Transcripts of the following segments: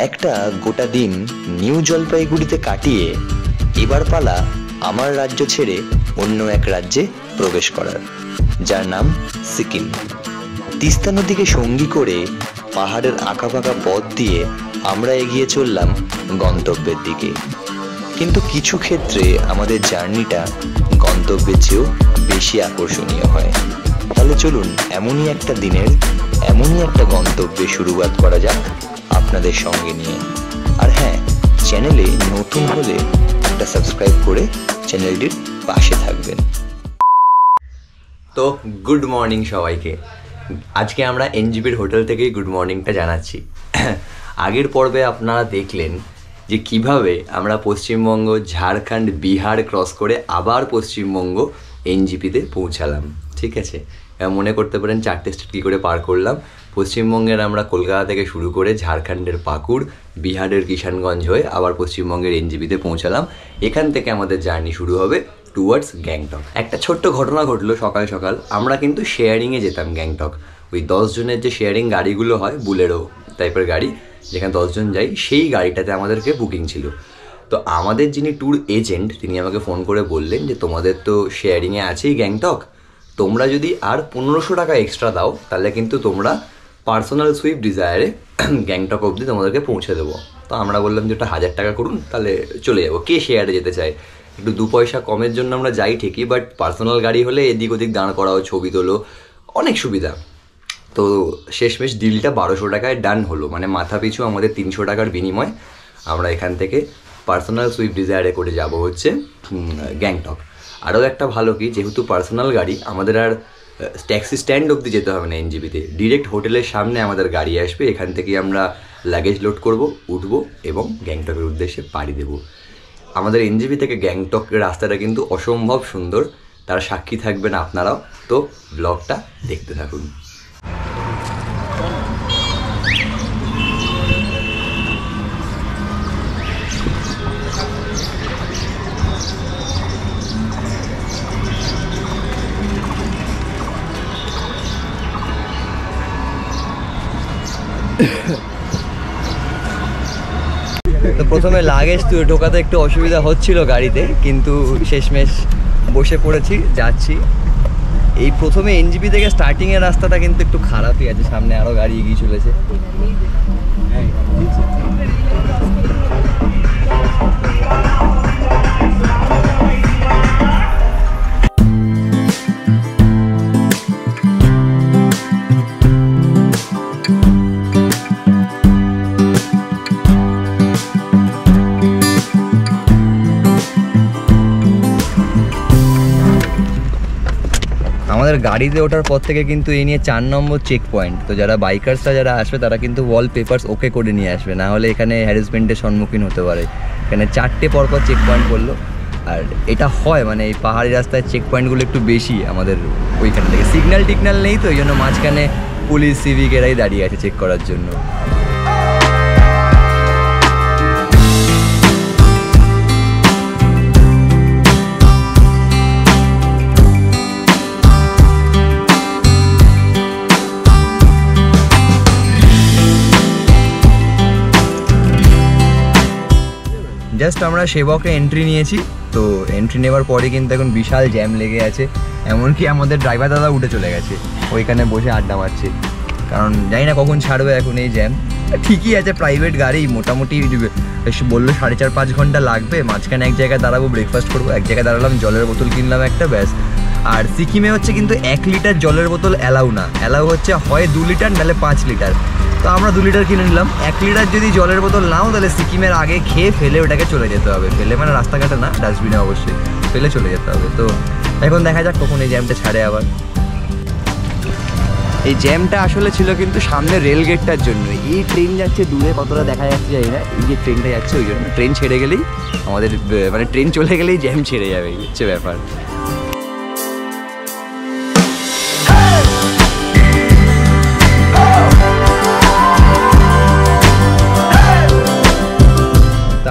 একটা গোটা দিন নিউ জলপাইগুড়িতে কাটিয়ে এবার পালা আমার রাজ্য ছেড়ে অন্য এক রাজ্যে প্রবেশ করার, যার নাম সিকিম। তিস্তা নদীকে সঙ্গী করে পাহাড়ের আঁকাবাঁকা পথ দিয়ে আমরা এগিয়ে চললাম গন্তব্যের দিকে। কিন্তু কিছু ক্ষেত্রে আমাদের জার্নিটা গন্তব্যের চেয়েও বেশি আকর্ষণীয় হয়। তাহলে চলুন এমনই একটা দিনের এমনই একটা গন্তব্যে শুরুয়াত করা যাক আপনাদের সঙ্গে নিয়ে। আর হ্যাঁ, চ্যানেলে নতুন হলে একটা সাবস্ক্রাইব করে চ্যানেলটির পাশে থাকবেন। তো গুড মর্নিং সবাইকে। আজকে আমরা এনজিপির হোটেল থেকেই গুড মর্নিংটা জানাচ্ছি। আগের পর্বে আপনারা দেখলেন যে কিভাবে আমরা পশ্চিমবঙ্গ, ঝাড়খণ্ড, বিহার ক্রস করে আবার পশ্চিমবঙ্গ এনজিপিতে পৌঁছালাম। ঠিক আছে, মনে করতে পারেন 4টে স্টেট কী করে পার করলাম। পশ্চিমবঙ্গের আমরা কলকাতা থেকে শুরু করে ঝাড়খণ্ডের পাকুড়, বিহারের কিষানগঞ্জ হয়ে আবার পশ্চিমবঙ্গের এনজিপিতে পৌঁছালাম। এখান থেকে আমাদের জার্নি শুরু হবে টুয়ার্ডস গ্যাংটক। একটা ছোট্ট ঘটনা ঘটলো, সকাল সকাল আমরা কিন্তু শেয়ারিংয়ে যেতাম গ্যাংটক। ওই 10 জনের যে শেয়ারিং গাড়িগুলো হয়, বুলেরো টাইপের গাড়ি, যেখানে 10 জন যাই, সেই গাড়িটাতে আমাদেরকে বুকিং ছিল। তো আমাদের যিনি ট্যুর এজেন্ট, তিনি আমাকে ফোন করে বললেন যে তোমাদের তো শেয়ারিংয়ে আছেই গ্যাংটক, তোমরা যদি আর 1500 টাকা এক্সট্রা দাও তাহলে কিন্তু তোমরা পার্সোনাল সুইফট ডিজায়ারে গ্যাংটক অবধি তোমাদেরকে পৌঁছে দেবো। তো আমরা বললাম যে ওটা 1000 টাকা করুন, তাহলে চলে যাবো। কে শেয়ারে যেতে চায়? একটু 2 পয়সা কমের জন্য আমরা যাই ঠিকই, বাট পার্সোনাল গাড়ি হলে এদিক ওদিক দাঁড় করাও, ছবি তোলো, অনেক সুবিধা। তো শেষমেশ ডিলটা 1200 টাকায় ডান হলো, মানে মাথা পিছু আমাদের 300 টাকার বিনিময় আমরা এখান থেকে পার্সোনাল সুইফট ডিজায়ারে করে যাব হচ্ছে গ্যাংটক। আরও একটা ভালো কি, যেহেতু পার্সোনাল গাড়ি, আমাদের আর ট্যাক্সি স্ট্যান্ড অবধি যেতে হবে না এনজিপিতে, ডিরেক্ট হোটেলের সামনে আমাদের গাড়ি আসবে, এখান থেকে আমরা লাগেজ লোড করব, উঠবো এবং গ্যাংটকের উদ্দেশ্যে পাড়ি দেব। আমাদের এনজিপি থেকে গ্যাংটকের রাস্তাটা কিন্তু অসম্ভব সুন্দর, তার সাক্ষী থাকবেন আপনারাও। তো ব্লগটা দেখতে থাকুন। তো প্রথমে লাগেজ ঢোকাতে একটু অসুবিধা হচ্ছিল গাড়িতে, কিন্তু শেষমেশ বসে পড়েছি, যাচ্ছি। এই প্রথমে এনজিপি থেকে স্টার্টিংয়ের রাস্তাটা কিন্তু একটু খারাপই আছে, সামনে আরও গাড়ি এগিয়ে চলেছে। আমাদের গাড়িতে ওঠার পর থেকে কিন্তু এই নিয়ে 4 নম্বর চেক পয়েন্ট। তো যারা বাইকার্সরা যারা আসবে তারা কিন্তু ওয়াল পেপারস ওকে করে নিয়ে আসবে, না হলে এখানে হ্যারাসমেন্টের সম্মুখীন হতে পারে। এখানে 4টে পরপর চেক পয়েন্ট করলো, আর এটা হয় মানে এই পাহাড়ি রাস্তায় চেক পয়েন্টগুলো একটু বেশি আমাদের ওইখান থেকে। সিগন্যাল টিগনাল নেই, তো ওই জন্য মাঝখানে পুলিশ, সিভিক এরাই দাঁড়িয়ে আছে চেক করার জন্য। জাস্ট আমরা সেবকে এন্ট্রি নিয়েছি, তো এন্ট্রি নেওয়ার পরে কিন্তু এখন বিশাল জ্যাম লেগে আছে। এমনকি আমাদের ড্রাইভার দাদা উঠে চলে গেছে, ওইখানে বসে আড্ডা মারছে, কারণ জানি না কখন ছাড়বে এখন এই জ্যাম। ঠিকই আছে, প্রাইভেট গাড়ি, মোটামুটি বললো 4.5-5 ঘন্টা লাগবে। মাঝখানে এক জায়গায় দাঁড়াবো, ব্রেকফাস্ট করবো, এক জায়গায় দাঁড়ালাম, জলের বোতল কিনলাম একটা, ব্যাস। আর সিকিমে হচ্ছে কিন্তু 1 লিটার জলের বোতল অ্যালাউ না, অ্যালাউ হচ্ছে হয় 2 লিটার নাহলে 5 লিটার। তো আমরা 2 লিটার কিনে নিলাম। 1 লিটার যদি জলের বোতল নাও তাহলে সিকিমের আগে খেয়ে ফেলে ওটাকে চলে যেতে হবে। ফেলে মানে রাস্তাঘাটে না, ডাস্টবিনে অবশ্যই ফেলে চলে যেতে হবে। তো এখন দেখা যাক কখন এই জ্যামটা ছাড়ে আবার। এই জ্যামটা আসলে ছিল কিন্তু সামনে রেল গেটটার জন্য। এই ট্রেন যাচ্ছে দূরে, কতটা দেখা যাচ্ছে জানি না, এই যে ট্রেনটা যাচ্ছে ওই জন্য। ট্রেন ছেড়ে গেলেই আমাদের মানে ট্রেন চলে গেলেই জ্যাম ছেড়ে যাবে, এই হচ্ছে ব্যাপার।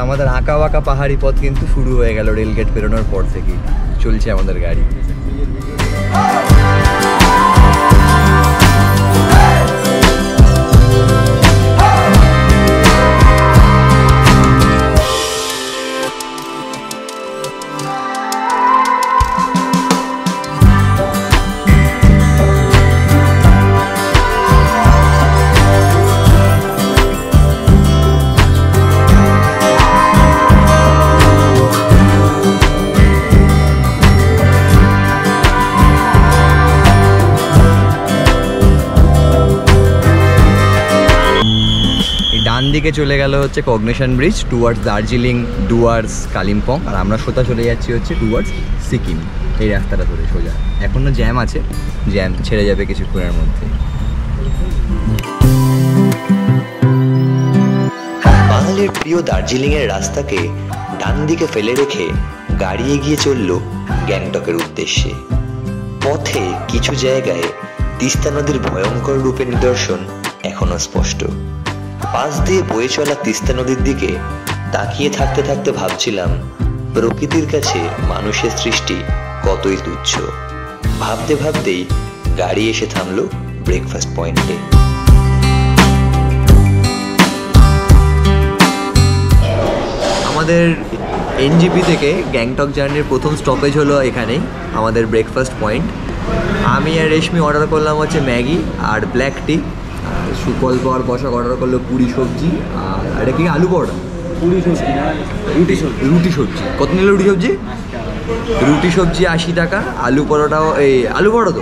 আমাদের আঁকা বাঁকা পাহাড়ি পথ কিন্তু শুরু হয়ে গেল রেলগেট পেরোনোর পর থেকেই, চলছে আমাদের গাড়ি। ডান দিকে চলে গেল হচ্ছে coronation bridge towards Darjeeling, Dooars, Kalimpong, আর আমরা সোজা চলে যাচ্ছি হচ্ছে টুয়ার্ডস সিকিম। এই রাস্তাটা ধরে সোজা। এখনও জ্যাম আছে, জ্যাম ছেড়ে যাবে কিছুক্ষণের মধ্যে। বাঙালির প্রিয় দার্জিলিংয়ের রাস্তাকে ডান দিকে ফেলে রেখে গাড়ি এগিয়ে চলল গ্যাংটকের উদ্দেশ্যে। পথে কিছু জায়গায় তিস্তা নদীর ভয়ঙ্কর রূপের নিদর্শন এখনো স্পষ্ট। পাশ দিয়ে বয়ে চলা তিস্তা নদীর দিকে তাকিয়ে থাকতে থাকতে ভাবছিলাম, প্রকৃতির কাছে মানুষের সৃষ্টি কতই তুচ্ছ। ভাবতে ভাবতেই গাড়ি এসে থামলো ব্রেকফাস্ট পয়েন্টে। আমাদের এনজিপি থেকে গ্যাংটক জার্নির প্রথম স্টপেজ হলো এখানেই আমাদের ব্রেকফাস্ট পয়েন্ট। আমি আর রেশমি অর্ডার করলাম হচ্ছে ম্যাগি আর ব্ল্যাক টি, আর সুকল্প আর বসাক অর্ডার করলো পুরি সবজি, আর এটা কি আলু পরোটা, রুটি সবজি। কত নিল রুটি সবজি? রুটি সবজি 80 টাকা, আলু পরোটাও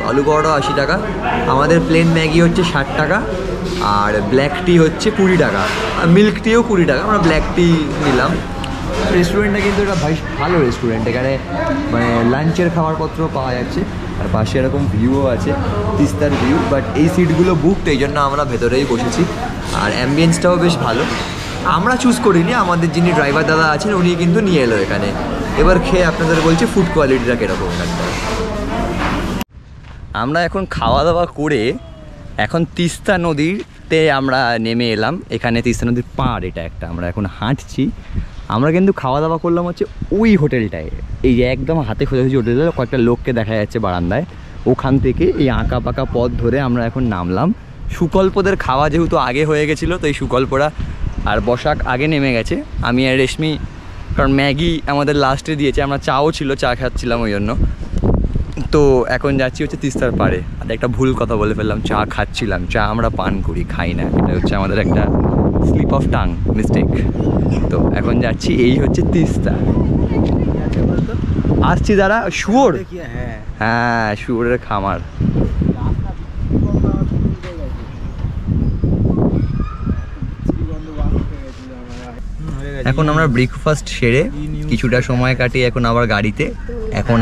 আলু পরোটা 80 টাকা। আমাদের প্লেন ম্যাগি হচ্ছে 60 টাকা, আর ব্ল্যাক টি হচ্ছে 20 টাকা, আর মিল্ক টিও 20 টাকা। আমরা ব্ল্যাক টি নিলাম। রেস্টুরেন্টটা কিন্তু এটা ভালো রেস্টুরেন্ট, এখানে মানে লাঞ্চের খাবারপত্র পাওয়া যাচ্ছে, আর পাশে এরকম ভিউও আছে, তিস্তার ভিউ। বাট এই সিটগুলো বুকড, এই জন্য আমরা ভেতরেই বসেছি, আর অ্যাম্বিয়েন্সটাও বেশ ভালো। আমরা চুজ করিনি, আমাদের যিনি ড্রাইভার দাদা আছেন উনি কিন্তু নিয়ে এলো এখানে। এবার খেয়ে আপনাদের বলছি ফুড কোয়ালিটিটা কীরকম এখানটা। আমরা এখন খাওয়া দাওয়া করে এখন তিস্তা নদীতে আমরা নেমে এলাম। এখানে তিস্তা নদীর পাড় এটা একটা, আমরা এখন হাঁটছি। আমরা কিন্তু খাওয়া দাওয়া করলাম হচ্ছে ওই হোটেলটায়, এই যে একদম হাতে খোঁজাখুঁজি হোটেলটা, কয়েকটা লোককে দেখা যাচ্ছে বারান্দায়। ওখান থেকে এই আঁকা পাকা পথ ধরে আমরা এখন নামলাম। সুকল্পদের খাওয়া যেহেতু আগে হয়ে গেছিলো, তো এই সুকল্পরা আর বসাক আগে নেমে গেছে। আমি আর রেশমি, কারণ ম্যাগি আমাদের লাস্টে দিয়েছে, আমরা চাও ছিল, চা খাচ্ছিলাম ওই জন্য। তো এখন যাচ্ছি হচ্ছে তিস্তার পাড়ে। আর একটা ভুল কথা বলে ফেললাম, চা খাচ্ছিলাম, চা আমরা পান করি, খাই না, এটা হচ্ছে আমাদের একটা স্লিপ অফ টাং মিস্টেক। তো এখন যাচ্ছি, এই হচ্ছে তিস্তা। আসছি দাঁড়া, শুয়োর, হ্যাঁ শুয়োরের খামার। এখন আমরা ব্রেকফাস্ট সেরে কিছুটা সময় কাটিয়ে এখন আবার গাড়িতে,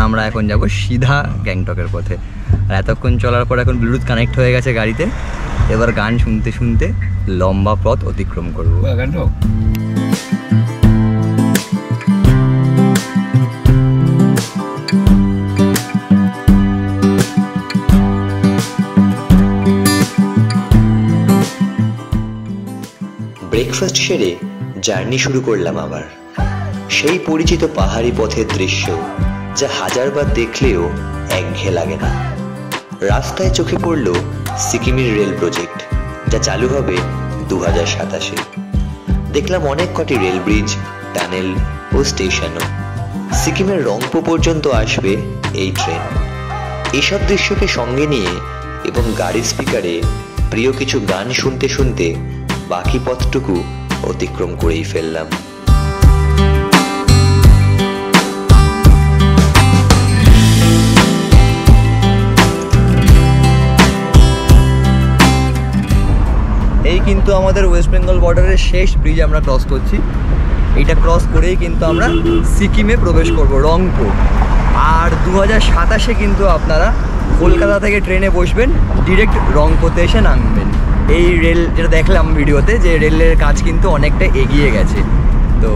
আমরা এখন যাব সিধা গ্যাংটকের পথে। আর এতক্ষণ চলার পর এখন ব্লুটুথ কানেক্ট হয়ে গেছে গাড়িতে। এবার গান শুনতে শুনতে লম্বা পথ অতিক্রম করব। ব্রেকফাস্ট সেরে জার্নি শুরু করলাম আবার। সেই পরিচিত পাহাড়ি পথের দৃশ্য, যা হাজারবার দেখলেও একঘেয়ে লাগে না। রাস্তায় চোখে পড়ল সিকিমের রেল প্রজেক্ট, যা চালু হবে 2027-এ। দেখলাম অনেক কটি রেল ব্রিজ, টানেল ও স্টেশনও। সিকিমের রংপো পর্যন্ত আসবে এই ট্রেন। এসব দৃশ্যকে সঙ্গে নিয়ে এবং গাড়ির স্পিকারে প্রিয় কিছু গান শুনতে শুনতে বাকি পথটুকু অতিক্রম করেই ফেললাম। এই কিন্তু আমাদের ওয়েস্ট বেঙ্গল বর্ডারের শেষ ব্রিজ আমরা ক্রস করছি। এইটা ক্রস করেই কিন্তু আমরা সিকিমে প্রবেশ করব, রংপো। আর 2027-এ কিন্তু আপনারা কলকাতা থেকে ট্রেনে বসবেন, ডিরেক্ট রংপোতে এসে নামবেন। এই রেল যেটা দেখলাম ভিডিওতে, যে রেলের কাজ কিন্তু অনেকটা এগিয়ে গেছে। তো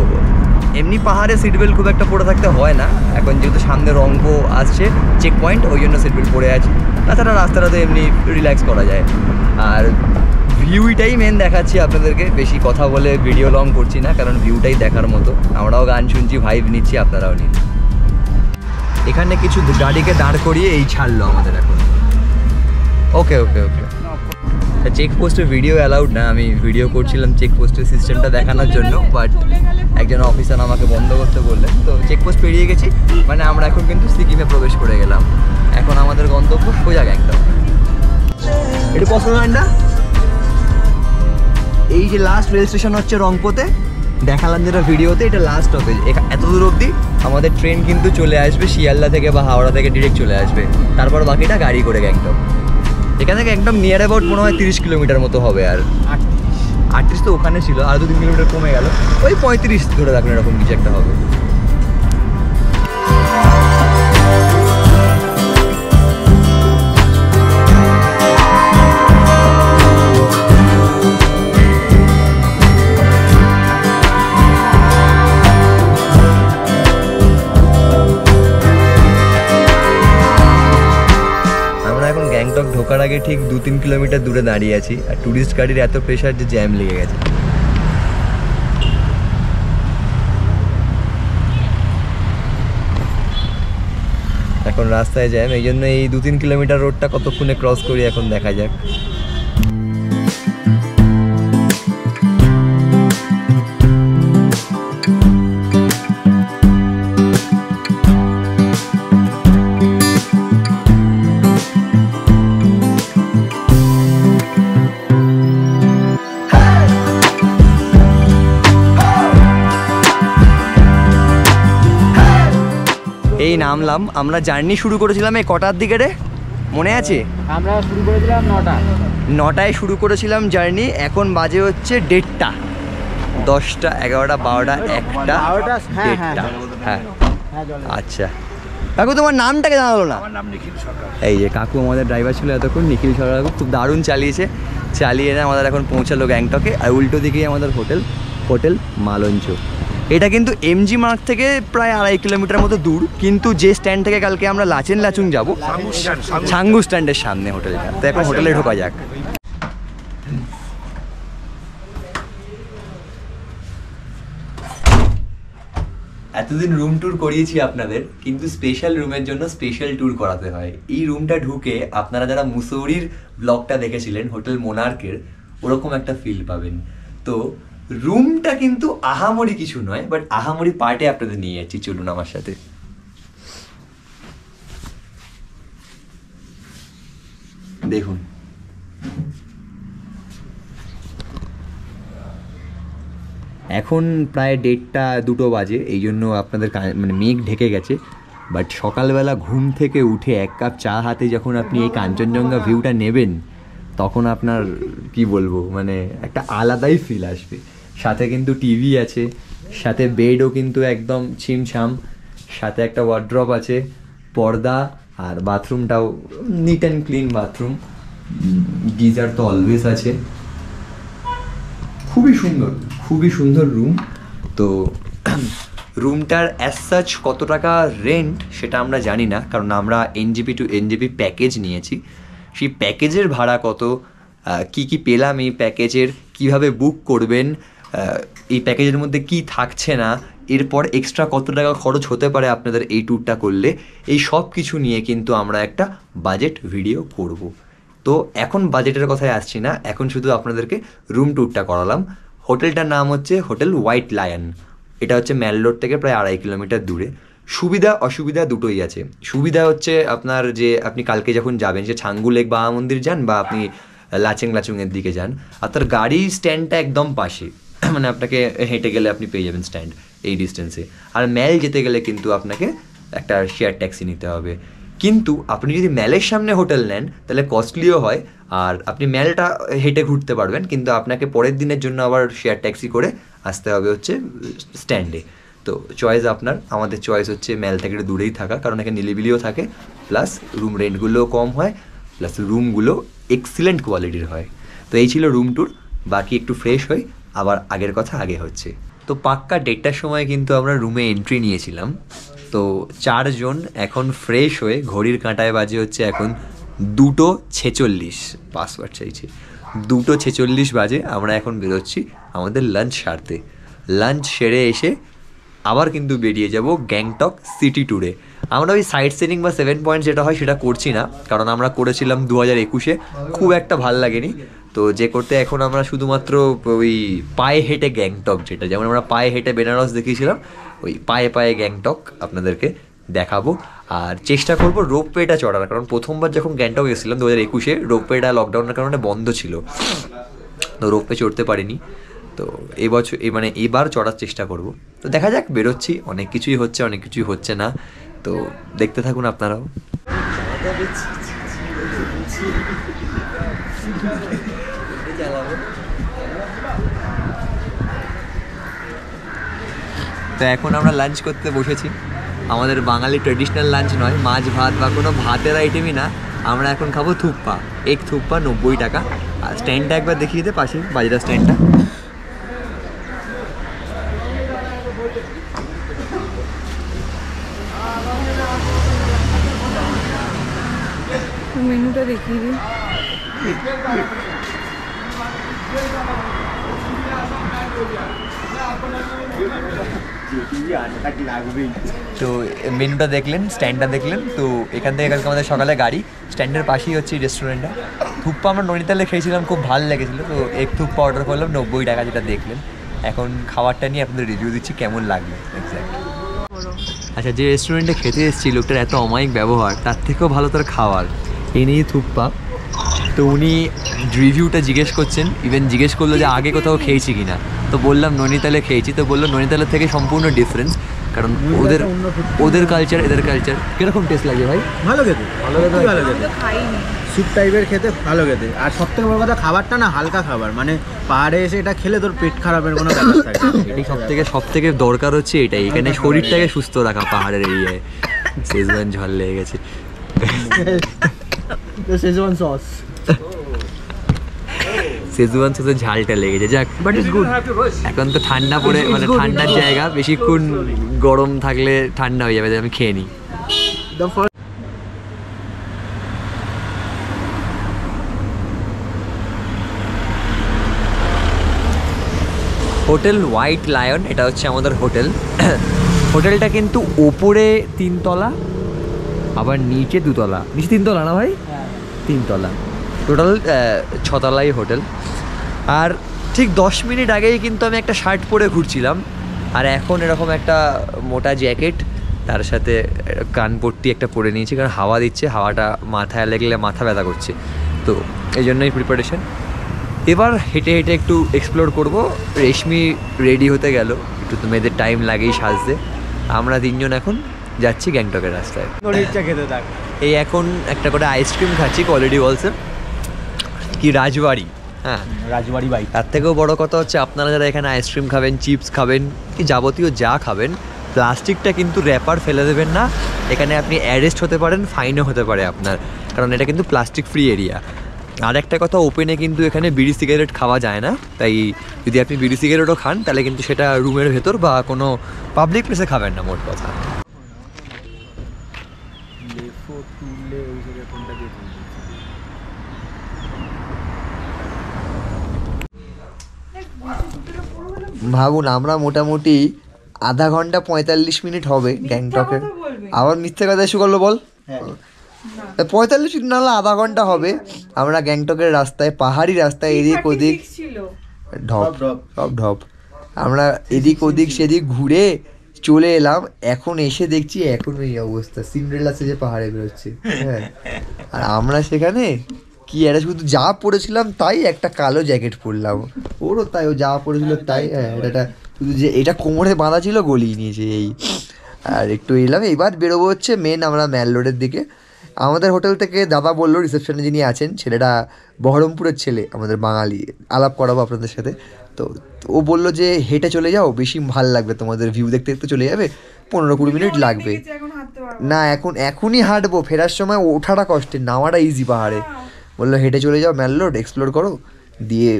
এমনি পাহাড়ে সিট বেল্ট খুব একটা পরে থাকতে হয় না, এখন যেহেতু সামনে রংপো আসছে চেক পয়েন্ট, ওই জন্য সিট বেল্ট পরে আছে। তাছাড়া রাস্তাটা তো এমনি রিল্যাক্স করা যায়। আর ভিউটাই মেন দেখাচ্ছি আপনাদেরকে, বেশি কথা বলে ভিডিও লং করছি না, কারণ ভিউটাই দেখার মতো। আমরাও গান শুনছি, ভাইব নিচ্ছি, আপনারাও নিন। এখানে কিছু গাড়িকে দাঁড় করিয়ে এই ছাড়লো আমাদের এখন। ওকে ওকে ওকে, চেকপোস্টে ভিডিও অ্যালাউড না, আমি ভিডিও করছিলাম চেকপোস্টের সিস্টেমটা দেখানোর জন্য, বাট একজন অফিসার আমাকে বন্ধ করতে বললেন। তো চেকপোস্ট পেরিয়ে গেছি, মানে আমরা এখন কিন্তু সিকিমে প্রবেশ করে গেলাম। এখন আমাদের গন্তব্য সোজা গ্যাংটক। এটা পছন্দ হয় না? এই যে লাস্ট রেল স্টেশন হচ্ছে রংপোতে, দেখালাম যেটা ভিডিওতে, এটা লাস্ট স্টপেজ। এত দূর অবধি আমাদের ট্রেন কিন্তু চলে আসবে শিয়ালদা থেকে বা হাওড়া থেকে ডিরেক্ট চলে আসবে, তারপর বাকিটা গাড়ি করে গ্যাংটক। এখান থেকে একদম নিয়ার অ্যাবাউট মনে হয় 30 কিলোমিটার মতো হবে, আর 38 তো ওখানে ছিল, আর 2-3 কিলোমিটার কমে গেল, ওই 35 ধরে রাখুন, এরকম কিছু একটা হবে। গ্যাংটক ঢোকার আগে ঠিক 2-3 কিলোমিটার দূরে দাঁড়িয়ে আছি, আর টুরিস্ট গাড়ির এত প্রেশার যে জ্যাম লেগে গেছে। এখন রাস্তায় জ্যাম, এই জন্য এই 2-3 কিলোমিটার রোডটা কতক্ষণে ক্রস করি এখন দেখা যাক। এই নামলাম, আমরা জার্নি শুরু করেছিলাম এই কটার দিকে রে, মনে আছে? আমরা শুরু করেছিলাম 9টায় শুরু করেছিলাম জার্নি, এখন বাজে হচ্ছে 1:30, 10টা 11টা 12টা 1টা 1:30। হ্যাঁ আচ্ছা কাকু, তোমার নামটাকে জানালো না? আমার নাম নিখিল সরকার। এই যে কাকু আমাদের ড্রাইভার ছিল এতক্ষণ, নিখিল সরকার, খুব দারুণ চালিয়েছে। চালিয়ে না আমাদের এখন পৌঁছালো গ্যাংটকে, আর উল্টো দিকেই আমাদের হোটেল মালঞ্চ। এটা কিন্তু এমজি মার্গ থেকে প্রায় 2.5 কিলোমিটার মতো দূর, কিন্তু যে স্ট্যান্ড থেকে কালকে আমরা লাচেন লাচুং যাবো, ছাঙ্গু স্ট্যান্ডের সামনে হোটেলটা। তো এখন হোটেলে ঢোকা যাক। এতদিন রুম ট্যুর করিয়েছি আপনাদের, কিন্তু স্পেশাল রুমের জন্য স্পেশাল ট্যুর করাতে হয়। এই রুমটা ঢুকে আপনারা যারা মুসৌরির ব্লগটা দেখেছিলেন হোটেল মোনার্কের, ওরকম একটা ফিল পাবেন। তো রুমটা কিন্তু আহামরি কিছু নয়, বাট আহামরি পার্টে আপনাদের নিয়ে যাচ্ছি, চলুন আমার সাথে। দেখুন এখন প্রায় 1:30-2টো বাজে, এই জন্য আপনাদের মানে মেঘ ঢেকে গেছে। বাট সকালবেলা ঘুম থেকে উঠে 1 কাপ চা হাতে যখন আপনি এই কাঞ্চনজঙ্ঘা ভিউটা নেবেন, তখন আপনার কি বলবো, মানে একটা আলাদাই ফিল আসবে। সাথে কিন্তু টিভি আছে, সাথে বেডও কিন্তু একদম ছিমছাম, সাথে একটা ওয়ার্ড্রপ আছে, পর্দা, আর বাথরুমটাও neat and clean bathroom, geyser তো অলওয়েজ আছে। খুবই সুন্দর রুম। তো রুমটার অ্যাজ সাচ কত টাকা রেন্ট সেটা আমরা জানি না, কারণ আমরা এনজেপি টু এনজেপি প্যাকেজ নিয়েছি। সেই প্যাকেজের ভাড়া কত, কি পেলাম এই প্যাকেজের, কিভাবে বুক করবেন, এই প্যাকেজের মধ্যে কি থাকছে না, এরপর এক্সট্রা কত টাকা খরচ হতে পারে আপনাদের এই ট্যুরটা করলে, এই সব কিছু নিয়ে কিন্তু আমরা একটা বাজেট ভিডিও করব। তো এখন বাজেটের কথায় আসছি না, এখন শুধু আপনাদেরকে রুম ট্যুরটা করালাম। হোটেলটার নাম হচ্ছে হোটেল হোয়াইট লায়ন। এটা হচ্ছে ম্যাল রোড থেকে প্রায় 2.5 কিলোমিটার দূরে। সুবিধা অসুবিধা দুটোই আছে। সুবিধা হচ্ছে আপনার যে আপনি কালকে যখন যাবেন, সে ছাঙ্গু লেক বাবা মন্দির যান বা আপনি লাচুংয়ের দিকে যান, আর তার গাড়ির স্ট্যান্ডটা একদম পাশে, মানে আপনাকে হেঁটে গেলে আপনি পেয়ে যাবেন স্ট্যান্ড এই ডিস্টেন্সে। আর ম্যাল যেতে গেলে কিন্তু আপনাকে একটা শেয়ার ট্যাক্সি নিতে হবে। কিন্তু আপনি যদি ম্যালের সামনে হোটেল নেন তাহলে কস্টলিও হয়, আর আপনি ম্যালটা হেঁটে ঘুরতে পারবেন, কিন্তু আপনাকে পরের দিনের জন্য আবার শেয়ার ট্যাক্সি করে আসতে হবে হচ্ছে স্ট্যান্ডে। তো চয়েস আপনার, আমাদের চয়েস হচ্ছে ম্যাল থেকে একটু দূরেই থাকা, কারণ এখানে নিলিবিলিও থাকে, প্লাস রুম রেন্টগুলোও কম হয়, প্লাস রুমগুলো এক্সিলেন্ট কোয়ালিটির হয়। তো এই ছিল রুম ট্যুর। বাকি একটু ফ্রেশ হই, আবার আগের কথা আগে হচ্ছে। তো পাক্কা 1:30টার সময় কিন্তু আমরা রুমে এন্ট্রি নিয়েছিলাম। তো 4 জন এখন ফ্রেশ হয়ে, ঘড়ির কাঁটায় বাজে হচ্ছে এখন 2:46, পাসওয়ার্ড চাইছে, 2:46 বাজে। আমরা এখন বেরোচ্ছি আমাদের লাঞ্চ সারতে। লাঞ্চ সেরে এসে আবার কিন্তু বেরিয়ে যাব গ্যাংটক সিটি ট্যুরে। আমরা ওই সাইট সিনিং বা 7 পয়েন্ট যেটা হয় সেটা করছি না, কারণ আমরা করেছিলাম 2021-এ, খুব একটা ভাল লাগেনি। তো যে করতে এখন আমরা শুধুমাত্র ওই পায়ে হেঁটে গ্যাংটক, যেটা যেমন আমরা পায়ে হেঁটে বেনারস দেখিয়েছিলাম, ওই পায়ে গ্যাংটক আপনাদেরকে দেখাবো। আর চেষ্টা করবো রোপওয়েটা চড়ার, কারণ প্রথমবার যখন গ্যাংটক এসেছিলাম 2021-এ, রোপওয়েটা লকডাউনের কারণে বন্ধ ছিল, তো রোপওয়ে চড়তে পারিনি। তো এবার চড়ার চেষ্টা করব। তো দেখা যাক, বেরোচ্ছি, অনেক কিছুই হচ্ছে, অনেক কিছুই হচ্ছে না। তো দেখতে থাকুন আপনারাও। চালাবো তো এখন আমরা লাঞ্চ করতে বসেছি। আমাদের বাঙালি ট্রেডিশনাল লাঞ্চ নয়, মাছ ভাত বা কোনো ভাতের আইটেমই না, আমরা এখন খাবো থুপ্পা। এক থুপ্পা 90 টাকা। আর স্ট্যান্ডটা একবার দেখিয়ে দে, পাশে বাজরা স্ট্যান্ডটা। মেনুটা দেখিয়ে দিই। তো মেনুটা দেখলেন, স্ট্যান্ডটা দেখলেন। তো এখান থেকে কালকে আমাদের সকালে গাড়ি, স্ট্যান্ডের পাশেই হচ্ছে এই রেস্টুরেন্টটা। থুপ্পা আমরা নৈনিতালে খেয়েছিলাম, খুব ভালো লেগেছিলো। তো এক থুপ্পা অর্ডার করলাম 90 টাকা, যেটা দেখলেন। এখন খাবারটা নিয়ে আপনাদের রিভিউ দিচ্ছি কেমন লাগলো এক্স্যাক্ট। আচ্ছা, যে রেস্টুরেন্টে খেতে এসেছি, লোকটার এত অমায়িক ব্যবহার, তার থেকেও ভালো তার খাবার। এই নিয়ে থুপ্পা। তো উনি রিভিউটা জিজ্ঞেস করছেন, ইভেন জিজ্ঞেস করলো যে আগে কোথাও খেয়েছি কিনা। তো বললাম নৈনিতালে খেয়েছি। তো বললো নৈনিতালের থেকে সম্পূর্ণ ডিফারেন্স, কারণ ওদের কালচার এদের কালচার। কিরকম টেস্ট লাগে ভাই? ভালো খেতে, ভালো খেতে, খাইনি। স্যুপ টাইপের খেতে ভালো খেতে। আর সব থেকে বড় কথা, খাবারটা না হালকা খাবার, মানে পাহাড়ে এসে এটা খেলে তোর পেট খারাপের কোনো ব্যাপার থাকে না। এটাই সব থেকে দরকার হচ্ছে এটাই, এখানে শরীরটাকে সুস্থ রাখা। পাহাড়ের এরিয়ায় শেজওয়ান ঝাল লেগে গেছে। শেজওয়ান সস, শেজওয়ান সসের ঝালটা লেগেছে, যাক, বাট ইটস গুড। এখন তো ঠান্ডা পড়ে, মানে ঠান্ডার জায়গা, বেশিক্ষণ গরম থাকলে ঠান্ডা হয়ে যাবে। আমি খেয়ে নিই। হোটেল হোয়াইট লায়ন, এটা হচ্ছে আমাদের হোটেল। হোটেলটা কিন্তু ওপরে 3 তলা, আবার নিচে 2 তলা। নিচে 3 তলা না ভাই? 3 তলা, টোটাল 6 তলাই হোটেল। আর ঠিক 10 মিনিট আগেই কিন্তু আমি একটা শার্ট পরে ঘুরছিলাম, আর এখন এরকম একটা মোটা জ্যাকেট, তার সাথে কানপট্টি একটা পরে নিয়েছি, কারণ হাওয়া দিচ্ছে, হাওয়াটা মাথায় লাগলে মাথা ব্যথা করছে। তো এই জন্যই প্রিপারেশন। এবার হেঁটে হেঁটে একটু এক্সপ্লোর করব। রেশমি রেডি হতে গেল, একটু তো মেয়েদের টাইম লাগেই সাজতে। আমরা 3 জন এখন যাচ্ছি গ্যাংটকের রাস্তায়। খেতে থাক। এই এখন একটা করে আইসক্রিম খাচ্ছি কোয়ালিটি ওয়ালসের, কি রাজবাড়ি। হ্যাঁ, রাজবাড়ি বাইক। তার থেকেও বড় কথা হচ্ছে, আপনারা যারা এখানে আইসক্রিম খাবেন, চিপস খাবেন, কি যাবতীয় যা খাবেন, প্লাস্টিকটা কিন্তু র্যাপার ফেলে দেবেন না। এখানে আপনি অ্যারেস্ট হতে পারেন, ফাইনও হতে পারে আপনার, কারণ এটা কিন্তু প্লাস্টিক ফ্রি এরিয়া। আর একটা কথা, ওপেনে কিন্তু এখানে বিড়ি সিগারেট খাওয়া যায় না। তাই যদি আপনি বিড়ি সিগারেটও খান, তাহলে কিন্তু সেটা রুমের ভেতর বা কোনো পাবলিক প্লেসে খাবেন না, মোট কথা। ভাবুন, আমরা মোটামুটি আধা ঘন্টা 45 মিনিট হবে গ্যাংটকে। আবার মিথ্যে কথা শুরু করলো, বল। 45 মিনিট না হলে আধা ঘন্টা হবে। আমরা গ্যাংটকের রাস্তায়, পাহাড়ি রাস্তায়, এদিক ওদিক ঢপ সব ঢপ, আমরা এদিক ওদিক সেদিক ঘুরে চলে এলাম। এখন এসে দেখছি এখন এই অবস্থা, সিন্ড্রেলা সেজে পাহাড়ে বেরোচ্ছে। হ্যাঁ, আর আমরা সেখানে কি একটা শুধু যা পরেছিলাম তাই, একটা কালো জ্যাকেট পরলাম, ওরও তাই, ও যা পরেছিল তাই। হ্যাঁ, এটা শুধু যে এটা কোমরে বাঁধা ছিল, গলিয়ে নিয়েছে এই। আর একটু এলাম, এবার বেরোবো হচ্ছে মেন আমরা ম্যাল রোডের দিকে। আমাদের হোটেল থেকে দাদা বললো, রিসেপশনে যিনি আছেন, ছেলেটা বহরমপুরের ছেলে, আমাদের বাঙালি, আলাপ করাবো আপনাদের সাথে। তো ও বললো যে হেঁটে চলে যাও, বেশি ভাল লাগবে তোমাদের, ভিউ দেখতে দেখতে চলে যাবে, 15-20 মিনিট লাগবে না। এখনই হাঁটবো, ফেরার সময় ওঠাটা কষ্টের, নামাটা ইজি পাহাড়ে। বললো হেঁটে চলে যাও, ম্যাল রোড এক্সপ্লোর করো, দিয়ে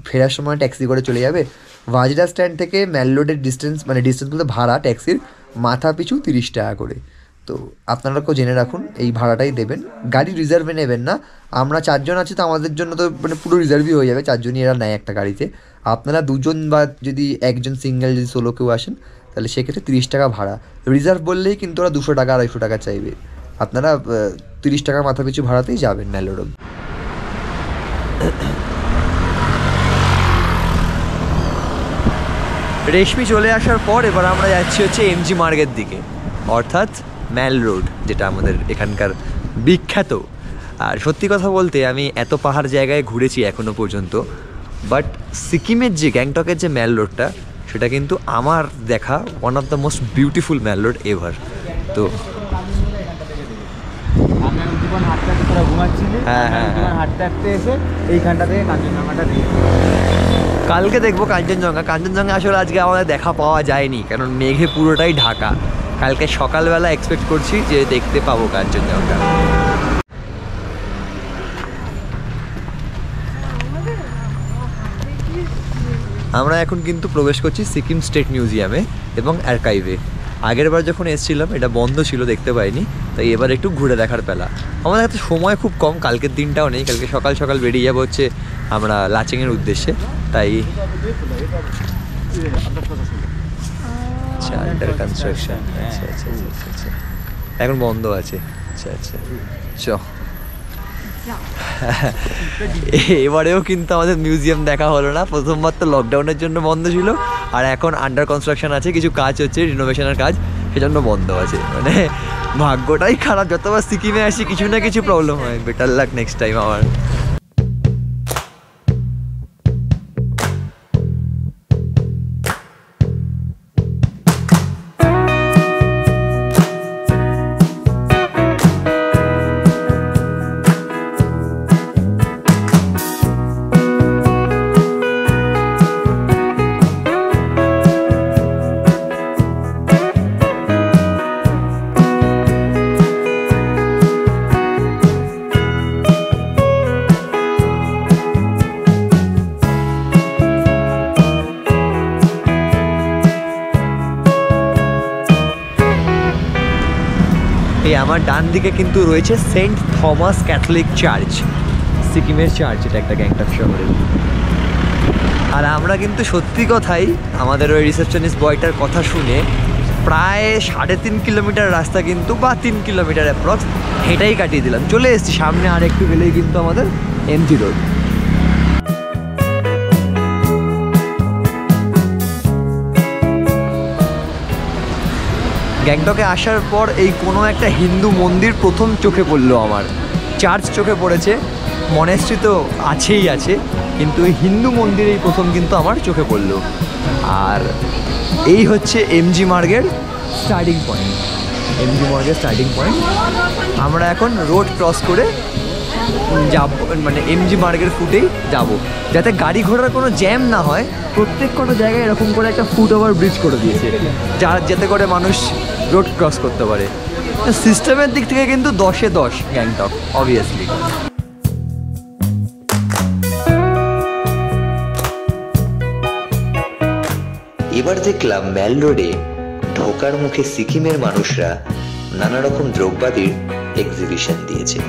ফেরার সময় ট্যাক্সি করে চলে যাবে। বাজরা স্ট্যান্ড থেকে ম্যাল রোডের ডিস্টেন্স, মানে ডিস্টেন্স বলতে ভাড়া ট্যাক্সির মাথা পিছু 30 টাকা করে। তো আপনারা কেউ জেনে রাখুন, এই ভাড়াটাই দেবেন, গাড়ি রিজার্ভে নেবেন না। আমরা 4 জন আছি, তো আমাদের জন্য তো মানে পুরো রিজার্ভই হয়ে যাবে, 4 জনই এরা নেয় একটা গাড়িতে। আপনারা 2 জন বা যদি একজন সিঙ্গেল, যদি সোলো কেউ আসেন, তাহলে সেক্ষেত্রে 30 টাকা ভাড়া। রিজার্ভ বললেই কিন্তু ওরা 200 টাকা 250 টাকা চাইবে। আপনারা 30 টাকা মাথা পিছু ভাড়াতেই যাবেন ম্যাল রোড। রেশমি চলে আসার পর এবার আমরা যাচ্ছি হচ্ছে এমজি মার্গের দিকে, অর্থাৎ ম্যাল রোড, যেটা আমাদের এখানকার বিখ্যাত। আর সত্যি কথা বলতে, আমি এত পাহাড় জায়গায় ঘুরেছি এখনও পর্যন্ত, বাট সিকিমের যে গ্যাংটকের যে ম্যাল রোডটা, সেটা কিন্তু আমার দেখা one of the most beautiful mall road ever. তো ঘুমাচ্ছি, হ্যাঁ, হাঁটতে হাঁটতে এসে এইখানটা থেকে কাঞ্চনজঙ্ঘাটা দিয়ে কালকে দেখবো কাঞ্চনজঙ্ঘা। কাঞ্চনজঙ্ঘা আসলে আজকে আমাদের দেখা পাওয়া যায়নি, কারণ মেঘে পুরোটাই ঢাকা। কালকে সকালবেলা এক্সপেক্ট করছি যে দেখতে পাবো কাঞ্চনজঙ্ঘা। আমরা এখন কিন্তু প্রবেশ করছি সিকিম স্টেট মিউজিয়ামে এবং আর্কাইভে। আগের বার যখন এসেছিলাম এটা বন্ধ ছিল, দেখতে পাইনি, তাই এবার একটু ঘুরে দেখার পেলা। আমাদের হাতে সময় খুব কম, কালকের দিনটাও নেই, কালকে সকাল সকাল বেরিয়ে যাবো হচ্ছে আমরা লাচেংয়ের উদ্দেশ্যে। তাই আচ্ছা, আন্ডার কনস্ট্রাকশন, আচ্ছা আচ্ছা আচ্ছা আচ্ছা, এখন বন্ধ আছে। আচ্ছা আচ্ছা, চ এবারেও কিন্তু আমাদের মিউজিয়াম দেখা হলো না। প্রথমবার তো লকডাউনের জন্য বন্ধ ছিল, আর এখন আন্ডার কনস্ট্রাকশন আছে, কিছু কাজ হচ্ছে, রিনোভেশনের কাজ, সেজন্য বন্ধ আছে। মানে ভাগ্যটাই খারাপ, যতবার সিকিমে আসি কিছু না কিছু প্রবলেম হয়। বেটার লাক নেক্সট টাইম আমার। আমার ডান দিকে কিন্তু রয়েছে সেন্ট থমাস ক্যাথলিক চার্চ, সিকিমের চার্চ, এটা একটা গ্যাংটক শহরে। আর আমরা কিন্তু সত্যি কথাই আমাদের ওই রিসেপশনিস্ট বয়টার কথা শুনে প্রায় 3.5 কিলোমিটার রাস্তা কিন্তু, বা 3 কিলোমিটার অ্যাপ্রক্স হেঁটাই কাটিয়ে দিলাম। চলে এসেছি সামনে, আর একটু গেলেই কিন্তু আমাদের এমজি রোড। গ্যাংটকে আসার পর এই কোনো একটা হিন্দু মন্দির প্রথম চোখে পড়লো আমার। চার্চ চোখে পড়েছে, মনেস্ট্রি তো আছেই আছে, কিন্তু এই হিন্দু মন্দিরেই প্রথম কিন্তু আমার চোখে পড়লো। আর এই হচ্ছে এমজি মার্গের স্টার্টিং পয়েন্ট, এমজি মার্গের স্টার্টিং পয়েন্ট। আমরা এখন রোড ক্রস করে যাব, মানে এমজি মার্গের ফুটেই যাব, যাতে গাড়ি ঘোড়ার কোনো জ্যাম না হয়। প্রত্যেক কোনো জায়গায় এরকম করে একটা ফুট ওভার ব্রিজ করে দিয়েছে, যাতে করে মানুষ রোড ক্রস করতে পারে। সিস্টেমের দিক থেকে কিন্তু 10-এ 10 গ্যাংটক, অবভিয়াসলি। এবার দেখলাম ম্যাল রোডে ঢোকার মুখে সিকিমের মানুষরা নানা রকম দ্রব্যাদির এক্সিবিশন দিয়েছে।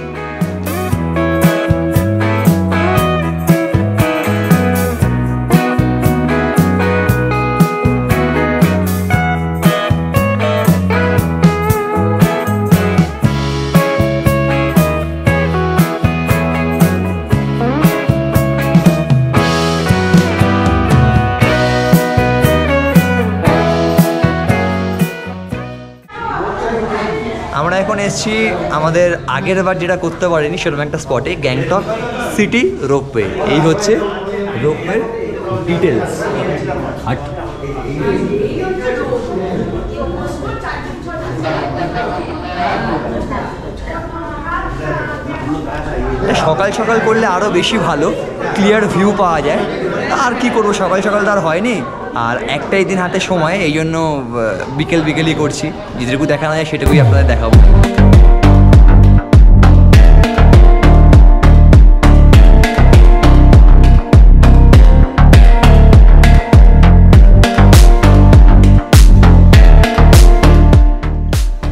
আমরা এখন এসেছি আমাদের আগের বার যেটা করতে পারিনি সেরকম একটা স্পটে, গ্যাংটক সিটি রোপওয়ে। এই হচ্ছে রোপওয়ের ডিটেলস। আর সকাল সকাল করলে আরও বেশি ভালো, ক্লিয়ার ভিউ পাওয়া যায়। আর কি করবো, সকাল সকাল তো আর হয়নি, আর একটাই দিন হাতে সময়, এই জন্য বিকেলই করছি। যেটুকু দেখানো যায় সেটুকুই আপনাদের দেখাবো।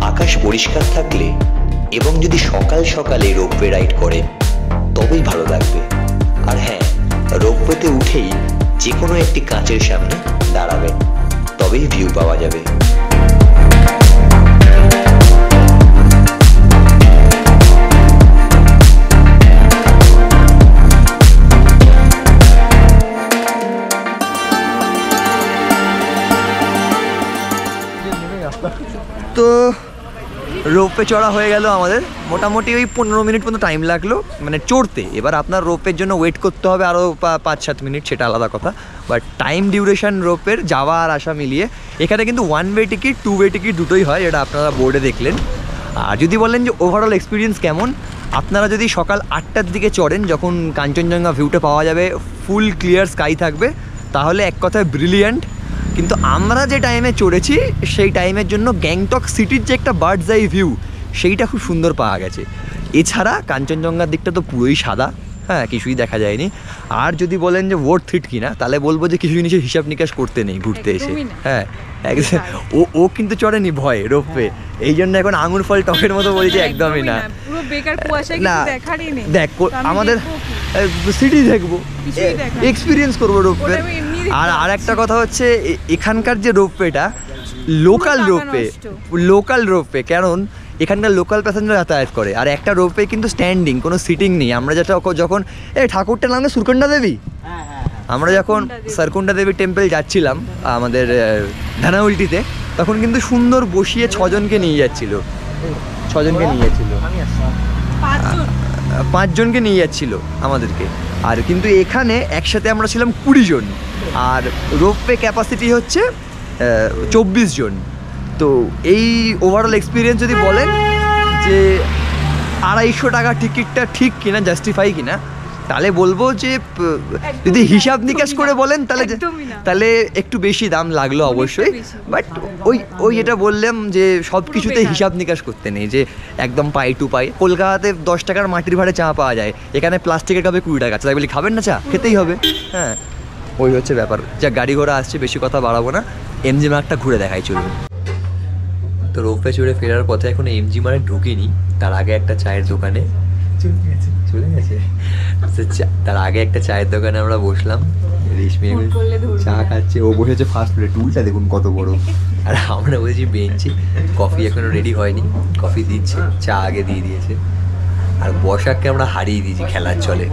আকাশ পরিষ্কার থাকলে এবং যদি সকাল সকালে রোপওয়ে রাইড করেন তবেই ভালো লাগবে। আর হ্যাঁ, রোপওয়েতে উঠেই যে কোনো একটি কাঁচের সামনে দাঁড়াবেন, তবেই ভিউ পাওয়া যাবে। তো রোপে চড়া হয়ে গেল আমাদের, মোটামুটি ওই 15 মিনিট মতো টাইম লাগলো মানে চড়তে। এবার আপনার রোপের জন্য ওয়েট করতে হবে আরও 5-7 মিনিট, সেটা আলাদা কথা। বাট টাইম ডিউরেশন রোপের যাওয়া আর আসা মিলিয়ে এখানে কিন্তু 1 ওয়ে টিকিট 2 ওয়ে টিকিট দুটোই হয়, এটা আপনারা বোর্ডে দেখলেন। আর যদি বলেন যে ওভারঅল এক্সপিরিয়েন্স কেমন, আপনারা যদি সকাল 8টার দিকে চড়েন, যখন কাঞ্চনজঙ্ঘা ভিউটা পাওয়া যাবে, ফুল ক্লিয়ার স্কাই থাকবে, তাহলে এক কথায় ব্রিলিয়ান্ট। কিন্তু আমরা যে টাইমে চড়েছি সেই টাইমের জন্য গ্যাংটক সিটির যে একটা বার্ডস আই ভিউ সেইটা খুব সুন্দর পাওয়া গেছে। এছাড়া কাঞ্চনজঙ্ঘার দিকটা তো পুরোই সাদা, হ্যাঁ কিছুই দেখা যায়নি। আর যদি বলেন যে ওয়ার্থ ইট কিনা, তাহলে বলবো যে কিছু জিনিসের হিসাব নিকাশ করতে নেই ঘুরতে এসে। হ্যাঁ ও কিন্তু চড়েনি ভয় রোপওয়ে, এই জন্য এখন আঙুর ফল টকের মতো বলছে একদমই না। না দেখ আমাদের সিটি দেখবো, এক্সপিরিয়েন্স করবো রোপওয়ে। আর একটা কথা হচ্ছে এখানকার যে রোপওয়েটা লোকাল রোপওয়ে, কারণ এখানকার লোকাল প্যাসেঞ্জার যাতায়াত করে। আর একটা রোপওয়ে কিন্তু স্ট্যান্ডিং, কোনো সিটিং নেই। আমরা যেটা যখন ঠাকুরটার নাম সুরকন্ডা দেবী, আমরা যখন সারকুন্ডা দেবী টেম্পল যাচ্ছিলাম আমাদের ধানাউলটিতে, তখন কিন্তু সুন্দর বসিয়ে 6 জনকে নিয়ে যাচ্ছিল, 5 জনকে নিয়ে যাচ্ছিল আমাদেরকে। আর কিন্তু এখানে একসাথে আমরা ছিলাম 20 জন, আর রোপওয়ে ক্যাপাসিটি হচ্ছে 24 জন। তো এই ওভারঅল এক্সপিরিয়েন্স যদি বলেন যে 250 টাকা টিকিটটা ঠিক কিনা, জাস্টিফাই কিনা, তাহলে বলবো যে যদি হিসাব নিকাশ করে বলেন তাহলে একটু বেশি দাম লাগলো অবশ্যই। বাট ওই যেটা বললাম যে সব কিছুতে হিসাব নিকাশ করতে নেই, যে একদম পাই টু পাই। কলকাতাতে 10 টাকার মাটির ভাড়ে চা পাওয়া যায়, এখানে প্লাস্টিকের কাপে 20 টাকা। তাই বলি খাবেন না চা, খেতেই হবে। হ্যাঁ ওই হচ্ছে ব্যাপার। যা গাড়ি ঘোড়া আসছে, বেশি কথা বাড়াবো না, এমজি মার্গটা ঘুরে দেখাই চলুন। তো রোপওয়ে চড়ে ফেরার পথে এখন এমজি মার্গ ঢুকিনি, তার আগে একটা চায়ের দোকানে চলে গেছে। তার আগে একটা চায়ের দোকানে আমরা বসলাম, রেশমি চা খাচ্ছে, ও বসেছে ফার্স্ট ফ্লোরে, টুলটা দেখুন কত বড়। আর আমরা বসেছি বেঞ্চে, কফি এখনো রেডি হয়নি, কফি দিচ্ছে, চা আগে দিয়ে দিয়েছে। আর বসাককে আমরা হারিয়ে দিয়েছি খেলার চলে,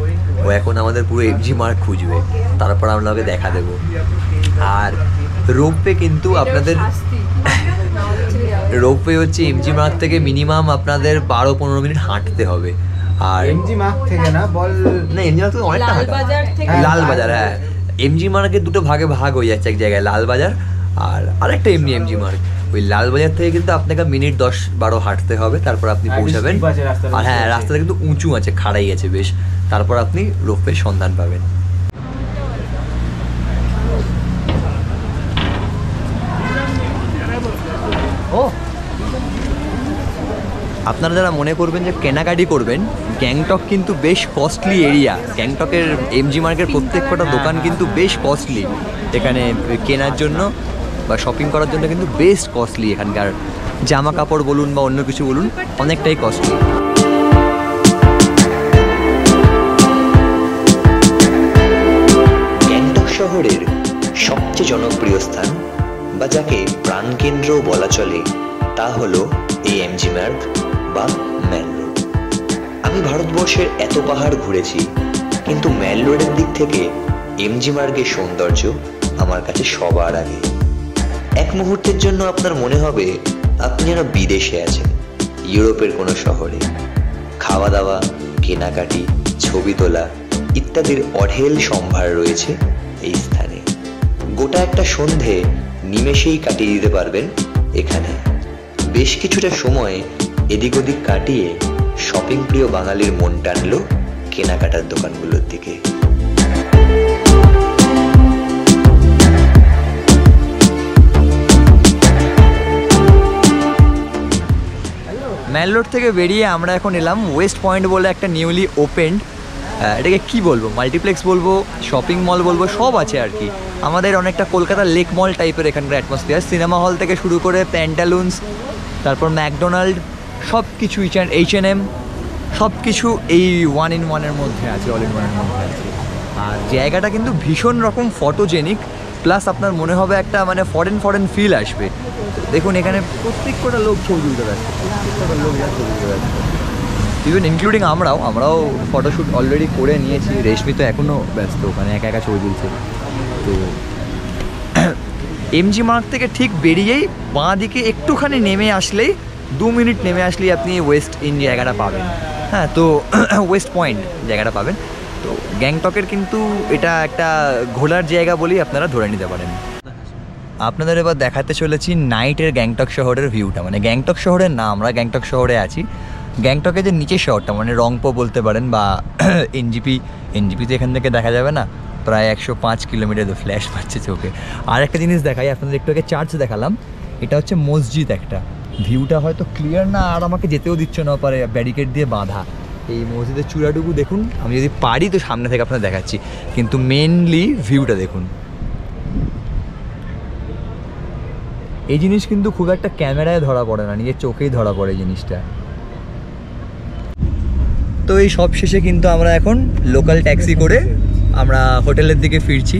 ও এখন আমাদের পুরো এমজি মার্গ খুঁজবে, তারপর আমরা ওকে দেখা দেবো। আর রোপওয়ে কিন্তু আপনাদের রোপওয়ে হচ্ছে এমজি মার্গ থেকে মিনিমাম আপনাদের 12-15 মিনিট হাঁটতে হবে। আর এমজি মার্গ থেকে না এমজি মার্গ থেকে অনেকটা লালবাজার, হ্যাঁ এমজি মার্গের দুটো ভাগে ভাগ হয়ে যাচ্ছে এক জায়গায়, লালবাজার আর আরেকটা এমজি মার্গ। ওই লালবাজার থেকে কিন্তু আপনাকে মিনিট 10-12 হাঁটতে হবে, তারপর আপনি পৌঁছাবেন। আর হ্যাঁ রাস্তাটা কিন্তু উঁচু আছে, খাড়াই আছে বেশ, তারপর আপনি রোপওয়ের সন্ধান পাবেন। আপনারা যারা মনে করবেন যে কেনাকাটি করবেন, গ্যাংটক কিন্তু বেশ কস্টলি এরিয়া। গ্যাংটকের এমজি মার্গের প্রত্যেকটা দোকান কিন্তু বেশ কস্টলি, এখানে কেনার জন্য বা শপিং করার জন্য কিন্তু বেশ কস্টলি। এখানকার জামা কাপড় বলুন বা অন্য কিছু বলুন, অনেকটাই কস্টলি। গ্যাংটক শহরের সবচেয়ে জনপ্রিয় স্থান বা যাকে প্রাণকেন্দ্র বলা চলে, তা হলো এই এমজি মার্গ বা ম্যাল রোড। আমি ভারতবর্ষের এত পাহাড় ঘুরেছি, কিন্তু ম্যাল রোডের দিক থেকে এমজি মার্গের সৌন্দর্য আমার কাছে সবার আগে। এক মুহূর্তের জন্য আপনার মনে হবে আপনি যেন বিদেশে আছেন, ইউরোপের কোনো শহরে। খাওয়া দাওয়া, কেনাকাটি, ছবি তোলা ইত্যাদির অঢেল সম্ভার রয়েছে এই স্থানে। গোটা একটা সন্ধে নিমেষেই কাটিয়ে দিতে পারবেন এখানে। বেশ কিছুটা সময় এদিক ওদিক কাটিয়ে শপিং প্রিয় বাঙালির মন টানলো কেনাকাটার দোকানগুলোর দিকে। ম্যাল রোড থেকে বেরিয়ে আমরা এখন এলাম ওয়েস্ট পয়েন্ট বলে একটা নিউলি ওপেন্ড, এটাকে কি বলবো, মাল্টিপ্লেক্স বলবো, শপিং মল বলবো, সব আছে আর কি। আমাদের অনেকটা কলকাতার লেক মল টাইপের এখানকার অ্যাটমসফিয়ার। সিনেমা হল থেকে শুরু করে প্যান্টালুন্স, তারপর ম্যাকডোনাল্ড, সব কিছু H&M, সব কিছু এই 1-in-1-এর মধ্যে আছে, all-in-one-এর মধ্যে আছে। আর জায়গাটা কিন্তু ভীষণ রকম ফটোজেনিক, প্লাস আপনার মনে হবে একটা মানে ফরেন ফিল আসবে। দেখুন এখানে প্রত্যেকটা লোক ছবি তুলতে ব্যস্ত, প্রত্যেকটা লোক ছবি তুলতে ব্যস্ত, ইভেন ইনক্লুডিং আমরাও ফটোশ্যুট অলরেডি করে নিয়েছি। রেশমি তো এখনও ব্যস্ত, ওখানে একা একা ছবি তুলছে। তো এমজি মার্গ থেকে ঠিক বেরিয়েই বাঁ দিকে একটুখানি নেমে আসলেই, 2 মিনিট নেমে আসলেই আপনি ওয়েস্ট ইন জায়গাটা পাবেন। হ্যাঁ, তো ওয়েস্ট পয়েন্ট জায়গাটা পাবেন। তো গ্যাংটকের কিন্তু এটা একটা ঘোরার জায়গা বলেই আপনারা ধরে নিতে পারেন। আপনাদের এবার দেখাতে চলেছি নাইটের গ্যাংটক শহরের ভিউটা। মানে গ্যাংটক শহরের না, আমরা গ্যাংটক শহরে আছি। গ্যাংটকের যে নিচের শহরটা মানে রংপো বলতে পারেন বা এনজিপি তো এখান থেকে দেখা যাবে না, প্রায় 105 কিলোমিটার ফ্ল্যাশ মারছে চোখে। আর একটা জিনিস দেখাই আপনাদের, একটু আগে চার্চ দেখালাম, এটা হচ্ছে মসজিদ একটা। ভিউটা হয়তো ক্লিয়ার না, আর আমাকে যেতেও দিচ্ছে না পারে, ব্যারিকেড দিয়ে বাঁধা। এই মসজিদের চূড়াটুকু দেখুন, আমি যদি পারি তো সামনে থেকে আপনাদের দেখাচ্ছি, কিন্তু মেনলি ভিউটা দেখুন। এই জিনিস কিন্তু খুব একটা ক্যামেরায় ধরা পড়ে না, নিজের চোখেই ধরা পড়ে এই জিনিসটা। তো এই সব শেষে কিন্তু আমরা এখন লোকাল ট্যাক্সি করে আমরা হোটেলের দিকে ফিরছি।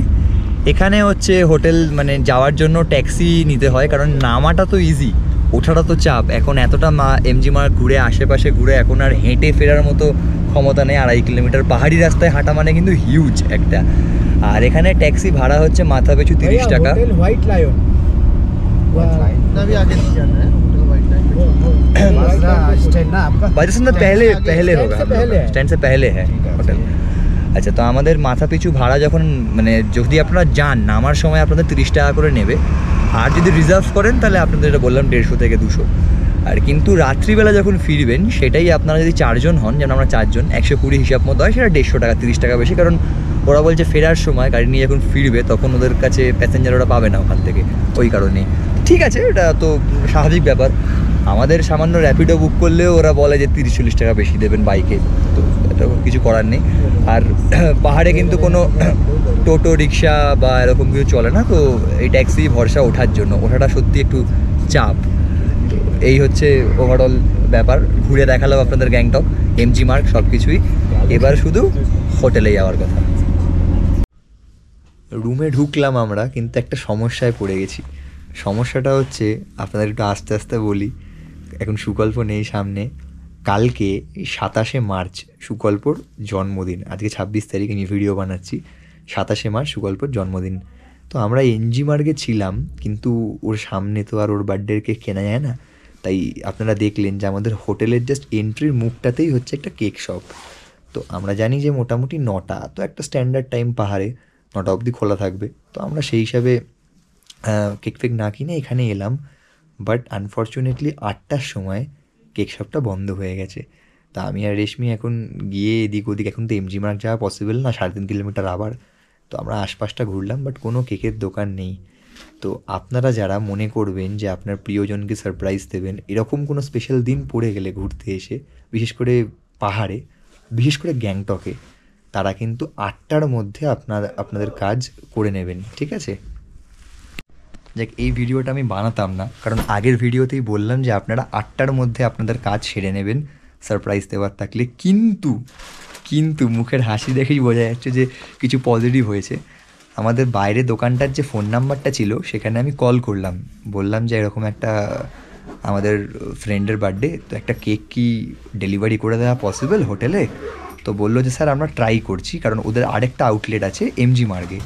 এখানে হচ্ছে হোটেল মানে যাওয়ার জন্য ট্যাক্সি নিতে হয়, কারণ নামাটা তো ইজি, ওঠাটা তো চাপ। এখন এতটা এমজি মার্গ ঘুরে আশেপাশে ঘুরে এখন আর হেঁটে ফেরার মতো ক্ষমতা নেই। 2.5 কিলোমিটার পাহাড়ি রাস্তায় হাঁটা মানে কিন্তু হিউজ একটা। আর এখানে ট্যাক্সি ভাড়া হচ্ছে মাথা পিছু 30 টাকা। হোয়াইট লায়ন पहले होगा, स्टैंड से पहले है होटल। আচ্ছা, তো আমাদের মাথা পিছু ভাড়া যখন মানে যদি আপনারা যান নামার সময় আপনাদের 30 টাকা করে নেবে, আর যদি রিজার্ভ করেন তাহলে আপনাদের এটা বললাম 150 থেকে 200। আর কিন্তু রাত্রিবেলা যখন ফিরবেন সেটাই আপনারা যদি 4 জন হন, যেমন আমরা 4 জন, 120 হিসাব মতো হয়, সেটা 150 টাকা, 30 টাকা বেশি। কারণ ওরা বলছে ফেরার সময় গাড়ি নিয়ে যখন ফিরবে তখন ওদের কাছে প্যাসেঞ্জার ওরা পাবে না ওখান থেকে, ওই কারণে। ঠিক আছে, এটা তো স্বাভাবিক ব্যাপার। আমাদের সামান্য র্যাপিডো বুক করলেও ওরা বলে যে 30-40 টাকা বেশি দেবেন বাইকে, তো এটা কিছু করার নেই। আর পাহাড়ে কিন্তু কোনো টোটো রিক্সা বা এরকম কিছু চলে না, তো এই ট্যাক্সি ভরসা ওঠার জন্য, ওঠাটা সত্যি একটু চাপ। তো এই হচ্ছে ওভারঅল ব্যাপার। ঘুরে দেখালাম আপনাদের গ্যাংটক, এমজি মার্গ সব কিছুই। এবার শুধু হোটেলে যাওয়ার কথা। রুমে ঢুকলাম আমরা, কিন্তু একটা সমস্যায় পড়ে গেছি। সমস্যাটা হচ্ছে, আপনাদের একটু আস্তে আস্তে বলি, এখন সুকল্প নেই সামনে। কালকে 27শে মার্চ সুকল্পর জন্মদিন। আজকে 26 তারিখ, আমি ভিডিও বানাচ্ছি। 27শে মার্চ সুকল্পর জন্মদিন। তো আমরা এনজি মার্গে ছিলাম, কিন্তু ওর সামনে তো আর ওর বার্থডের কেক কেনা যায় না। তাই আপনারা দেখলেন যে আমাদের হোটেলের জাস্ট এন্ট্রির মুখটাতেই হচ্ছে একটা কেক শপ। তো আমরা জানি যে মোটামুটি 9টা, তো একটা স্ট্যান্ডার্ড টাইম পাহাড়ে 9টা অবধি খোলা থাকবে। তো আমরা সেই হিসাবে কেক ফেক না কিনে এখানে এলাম। বাট আনফর্চুনেটলি 8টার সময় কেক শপটা বন্ধ হয়ে গেছে। তা আমি আর রেশমি এখন গিয়ে এদিক ওদিক, এখন তো এমজি মার্গ যাওয়া পসিবল না, 3.5 কিলোমিটার আবার। তো আমরা আশপাশটা ঘুরলাম, বাট কোনো কেকের দোকান নেই। তো আপনারা যারা মনে করবেন যে আপনার প্রিয়জনকে সারপ্রাইজ দেবেন, এরকম কোনো স্পেশাল দিন পড়ে গেলে ঘুরতে এসে, বিশেষ করে পাহাড়ে, বিশেষ করে গ্যাংটকে, তারা কিন্তু 8টার মধ্যে আপনাদের কাজ করে নেবেন, ঠিক আছে? যাক, এই ভিডিওটা আমি বানাতাম না, কারণ আগের ভিডিওতেই বললাম যে আপনারা 8টার মধ্যে আপনাদের কাজ সেরে নেবেন সারপ্রাইজ দেওয়ার থাকলে। কিন্তু মুখের হাসি দেখেই বোঝা যাচ্ছে যে কিছু পজিটিভ হয়েছে। আমাদের বাইরে দোকানটার যে ফোন নাম্বারটা ছিল সেখানে আমি কল করলাম, বললাম যে এরকম একটা আমাদের ফ্রেন্ডের বার্থডে, তো একটা কেক কি ডেলিভারি করে দেওয়া পসিবল হোটেলে? তো বললো যে স্যার আমরা ট্রাই করছি, কারণ ওদের আরেকটা আউটলেট আছে এমজি মার্গে।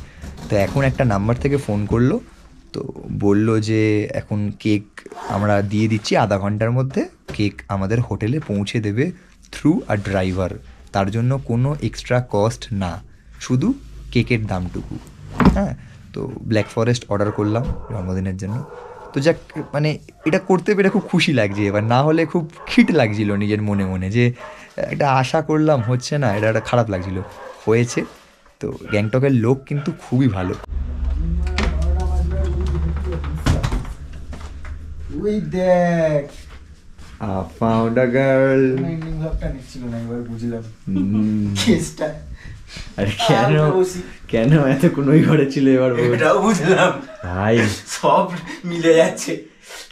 তো এখন একটা নাম্বার থেকে ফোন করলো, তো বললো যে এখন কেক আমরা দিয়ে দিচ্ছি, আধা ঘন্টার মধ্যে কেক আমাদের হোটেলে পৌঁছে দেবে থ্রু আ ড্রাইভার। তার জন্য কোনো এক্সট্রা কস্ট না, শুধু কেকের দামটুকু। হ্যাঁ, তো ব্ল্যাক ফরেস্ট অর্ডার করলাম জন্মদিনের জন্য। তো যাক, মানে এটা করতে পেরে খুব খুশি লাগছে। এবার না হলে খুব খিট লাগছিল নিজের মনে মনে, যে একটা আশা করলাম হচ্ছে না, এটা একটা খারাপ লাগছিল। হয়েছে। তো গ্যাংটকের লোক কিন্তু খুবই ভালো। ওই দেখ, I found a girl. Ending ব্লগটা নিচ্ছিল না, এবার বুঝলাম হুম। কেসটা। আরে কেন এত কোনোই ঘরে ছিল এবার বল। এটাও বুঝলাম ভাই, সব মিলে যাচ্ছে।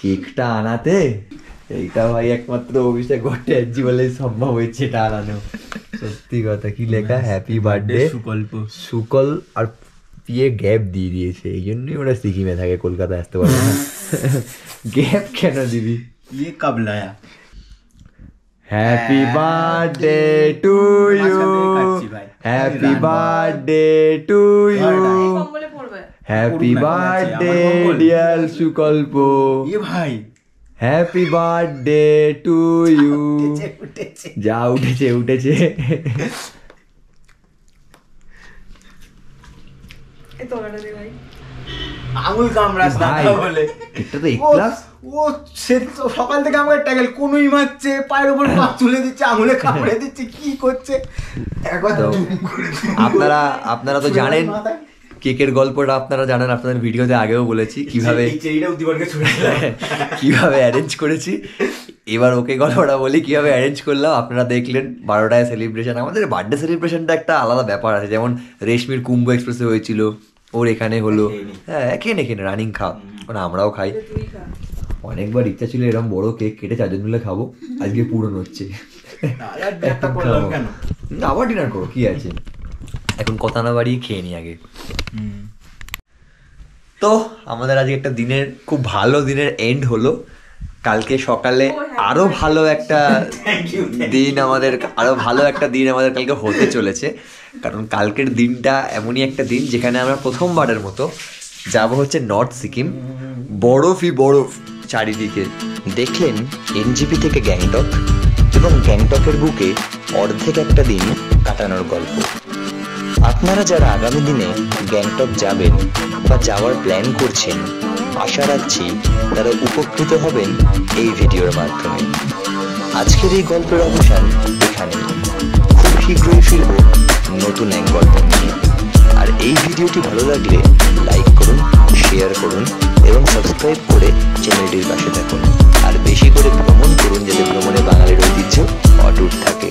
কেকটা আনাতে এইটা ভাই একমাত্র অভিষেক ভট্টাচার্য বলে সম্ভব হয়েছে এটা আনানো। সত্যি কথা, কি লেখা, হ্যাপি বার্থডে সুকল, আর পিয়ে গ্যাপ দিয়ে দিয়েছে, এই জন্যই ওরা সিকিমে থাকে, কলকাতায় আসতে পারে না। গ্যাপ কেন দিবি? ये कब लाया? Happy birthday to you, happy birthday to you, happy birthday dear Sukalpa, ये भाई হ্যাপি বার্থডে টু ইউ। যা উঠেছে এই তোলাটা দে ভাই। আঙুল কামড়াস না ভাই, বলে এটা তো ও A+। ও সে তো সকাল থেকে আমাকে ট্যাগেল কোনুই মারছে, পায়ের উপর পা তুলে দিচ্ছে, আঙুলে কামড়ে দিচ্ছে, কি করছে একবার তো দুম করে দিল। আপনারা তো জানেন মাথায়। কেকের গল্পটা, আপনারা জানেন, আপনাদের ভিডিওতে আগেও বলেছি কিভাবে এই চেরিটা উদ্দীপনকে ছুড়ে দিল। কিভাবে অ্যারেঞ্জ করেছি। এবার ওকে গল্পটা বলি কিভাবে অ্যারেঞ্জ করলাম। আপনারা দেখলেন 12টায় সেলিব্রেশন। আমাদের বার্থডে সেলিব্রেশনটা একটা আলাদা ব্যাপার আছে, যেমন রেশমির কুম্ভ এক্সপ্রেসে হয়েছিল, ওর এখানে হলো। হ্যাঁ, এখানে রানিং খাও, মানে আমরাও খাই। অনেকবার ইচ্ছা ছিল এরকম বড় কেক কেটে 4 জন মিলে খাবো, আজকে পূরণ হচ্ছে। আর একটা করলাম কেন? আবার ডিনার করো, কি আছে। এখন কথা না বাড়িয়ে খেয়ে নি আগে। তো আমাদের আজকে একটা দিনের, খুব ভালো দিনের এন্ড হলো। কালকে সকালে আরো ভালো একটা দিন আমাদের, কালকে হতে চলেছে। কারণ কালকের দিনটা এমনই একটা দিন যেখানে আমরা প্রথমবারের মতো যাব হচ্ছে নর্থ সিকিম। বরফই বরফ চারিদিকে। দেখলেন এনজিপি থেকে গ্যাংটক এবং গ্যাংটকের বুকে অর্ধেক একটা দিন কাটানোর গল্প। আপনারা যারা আগামী দিনে গ্যাংটক যাবেন বা যাওয়ার প্ল্যান করছেন, আশা রাখছি তারা উপকৃত হবেন এই ভিডিওর মাধ্যমে। আজকের এই গল্পের অবসান এখানেই। খুব শীঘ্রই ফিরব নতুন এক গল্প নিয়ে। আর এই ভিডিওটি ভালো লাগলে লাইক করুন, শেয়ার করুন এবং সাবস্ক্রাইব করে চ্যানেলটির পাশে থাকুন। আর বেশি করে ভ্রমণ করুন, যাতে ভ্রমণে বাঙালির ঐতিহ্য অটুট থাকে।